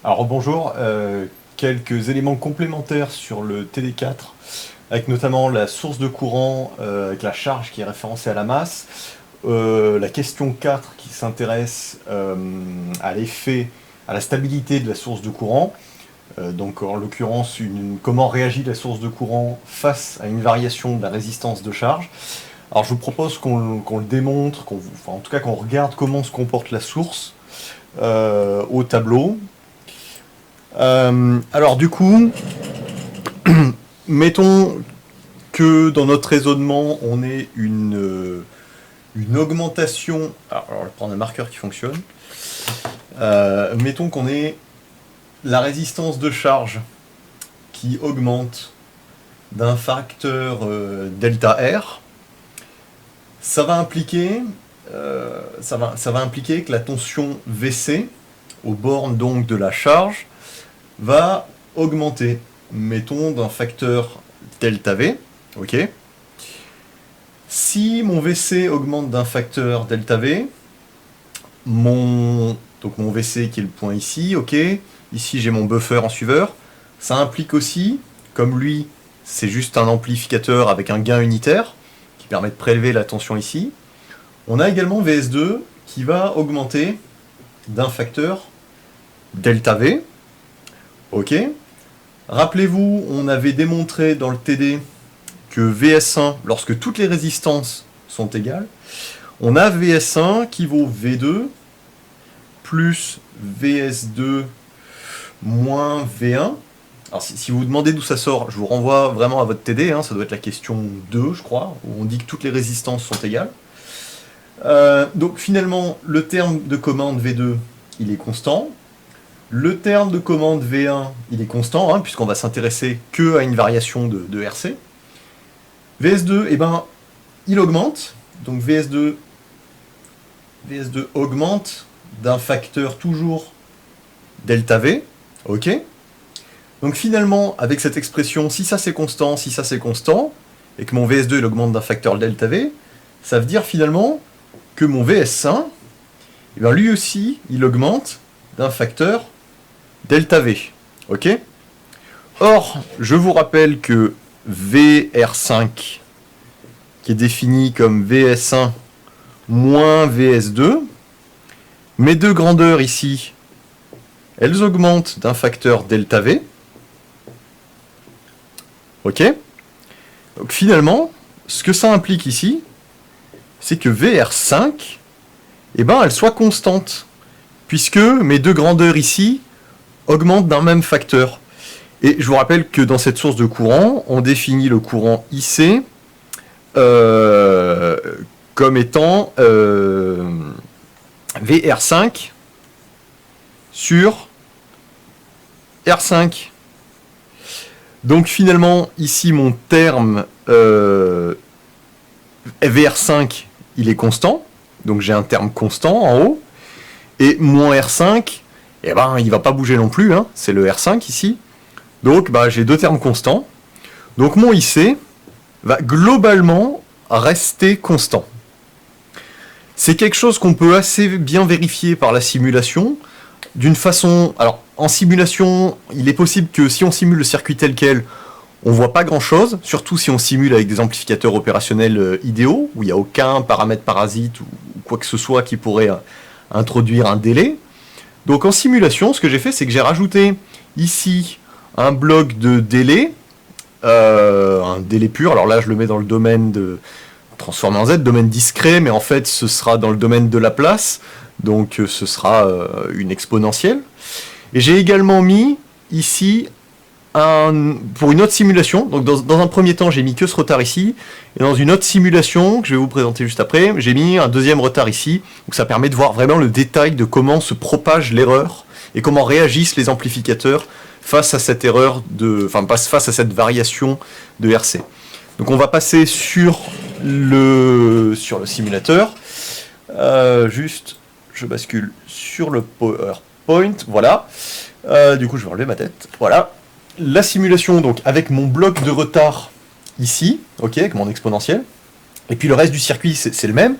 Alors bonjour, quelques éléments complémentaires sur le TD4, avec notamment la source de courant, avec la charge qui est référencée à la masse, la question 4 qui s'intéresse à l'effet, à la stabilité de la source de courant, donc en l'occurrence comment réagit la source de courant face à une variation de la résistance de charge. Alors je vous propose qu'on le démontre, enfin, en tout cas qu'on regarde comment se comporte la source au tableau. Alors du coup, mettons que dans notre raisonnement, on ait une augmentation. Alors, je vais prendre un marqueur qui fonctionne. Mettons qu'on ait la résistance de charge qui augmente d'un facteur delta R. Ça va impliquer que la tension VC, aux bornes donc de la charge, va augmenter, mettons, d'un facteur delta V, ok. Si mon VC augmente d'un facteur delta V, donc mon VC qui est le point ici, ok, ici j'ai mon buffer en suiveur, ça implique aussi, comme lui c'est juste un amplificateur avec un gain unitaire, qui permet de prélever la tension ici, on a également VS2 qui va augmenter d'un facteur delta V, ok. Rappelez-vous, on avait démontré dans le TD que VS1, lorsque toutes les résistances sont égales, on a VS1 qui vaut V2 plus VS2 moins V1. Alors si vous vous demandez d'où ça sort, je vous renvoie vraiment à votre TD, hein, ça doit être la question 2, je crois, où on dit que toutes les résistances sont égales. Donc finalement, le terme de commande V2, il est constant. Le terme de commande V1, il est constant, hein, puisqu'on va s'intéresser que à une variation de RC. VS2, eh ben, il augmente. Donc VS2 augmente d'un facteur toujours delta V. Ok. Donc finalement, avec cette expression, si ça c'est constant, si ça c'est constant, et que mon VS2 il augmente d'un facteur delta V, ça veut dire finalement que mon VS1, eh ben, lui aussi, il augmente d'un facteur delta V. Ok. Or, je vous rappelle que VR5, qui est défini comme VS1 moins VS2, mes deux grandeurs ici, elles augmentent d'un facteur delta V. Ok. Donc finalement, ce que ça implique ici, c'est que VR5, eh ben, elle soit constante, puisque mes deux grandeurs ici augmentent d'un même facteur. Et je vous rappelle que dans cette source de courant, on définit le courant IC comme étant VR5 sur R5. Donc finalement, ici, mon terme VR5, il est constant. Donc j'ai un terme constant en haut. Et mon R5, eh ben, il ne va pas bouger non plus. Hein. C'est le R5 ici. Donc bah, j'ai deux termes constants. Donc mon IC va globalement rester constant. C'est quelque chose qu'on peut assez bien vérifier par la simulation. D'une façon... Alors, en simulation, il est possible que si on simule le circuit tel quel, on voit pas grand-chose, surtout si on simule avec des amplificateurs opérationnels idéaux, où il n'y a aucun paramètre parasite ou quoi que ce soit qui pourrait introduire un délai. Donc en simulation, ce que j'ai fait, c'est que j'ai rajouté ici un bloc de délai, un délai pur. Alors là, je le mets dans le domaine de transformé en Z, domaine discret, mais en fait, ce sera dans le domaine de Laplace, donc ce sera une exponentielle. Et j'ai également mis ici, pour une autre simulation, donc dans un premier temps, j'ai mis que ce retard ici, et dans une autre simulation, que je vais vous présenter juste après, j'ai mis un deuxième retard ici, donc ça permet de voir vraiment le détail de comment se propage l'erreur, et comment réagissent les amplificateurs face à cette erreur face à cette variation de RC. Donc on va passer sur le simulateur. Juste, je bascule sur le PowerPoint, voilà. Du coup, je vais enlever ma tête. Voilà. La simulation, donc, avec mon bloc de retard ici, ok, avec mon exponentielle. Et puis le reste du circuit, c'est le même.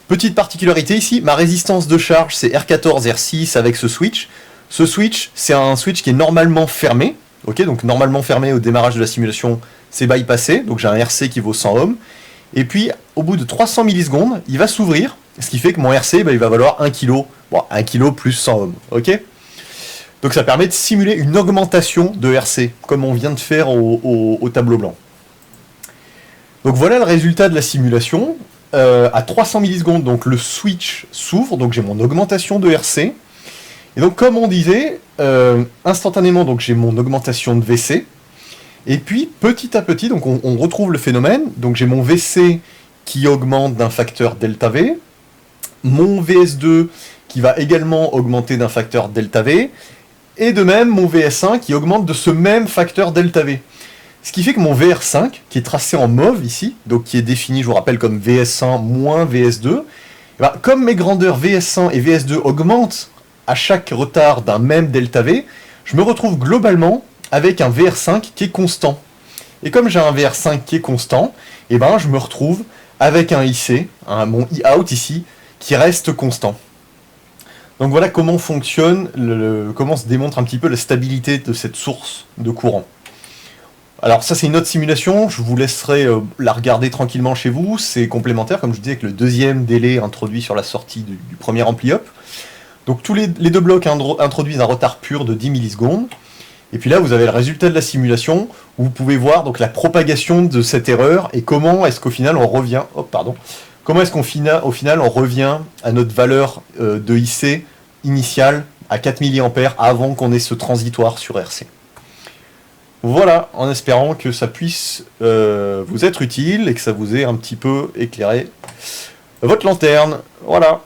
Petite particularité ici, ma résistance de charge, c'est R14, R6 avec ce switch. Ce switch, c'est un switch qui est normalement fermé. Ok, donc normalement fermé au démarrage de la simulation, c'est bypassé. Donc j'ai un RC qui vaut 100 ohms. Et puis, au bout de 300 millisecondes, il va s'ouvrir. Ce qui fait que mon RC, il va valoir 1 kg. Bon, 1 kg plus 100 ohms. Ok. Donc ça permet de simuler une augmentation de RC, comme on vient de faire au tableau blanc. Donc voilà le résultat de la simulation. À 300 millisecondes, donc le switch s'ouvre, donc j'ai mon augmentation de RC. Et donc comme on disait, instantanément, donc j'ai mon augmentation de VC. Et puis petit à petit, donc on retrouve le phénomène. Donc j'ai mon VC qui augmente d'un facteur delta V, mon VS2 qui va également augmenter d'un facteur delta V, et de même mon VS1 qui augmente de ce même facteur delta V. Ce qui fait que mon VR5, qui est tracé en mauve ici, donc qui est défini, je vous rappelle, comme VS1 moins VS2, comme mes grandeurs VS1 et VS2 augmentent à chaque retard d'un même delta V, je me retrouve globalement avec un VR5 qui est constant. Et comme j'ai un VR5 qui est constant, je me retrouve avec un IC, mon I-out ici, qui reste constant. Donc voilà comment fonctionne, comment se démontre un petit peu la stabilité de cette source de courant. Alors ça c'est une autre simulation, je vous laisserai la regarder tranquillement chez vous, c'est complémentaire comme je disais avec le deuxième délai introduit sur la sortie du premier ampli up. Donc tous les deux blocs introduisent un retard pur de 10 millisecondes, et puis là vous avez le résultat de la simulation, où vous pouvez voir donc la propagation de cette erreur, et comment est-ce qu'au final on revient, comment est-ce qu'au final on revient à notre valeur de IC initiale à 4 mA avant qu'on ait ce transitoire sur RC. Voilà, en espérant que ça puisse vous être utile et que ça vous ait un petit peu éclairé votre lanterne. Voilà.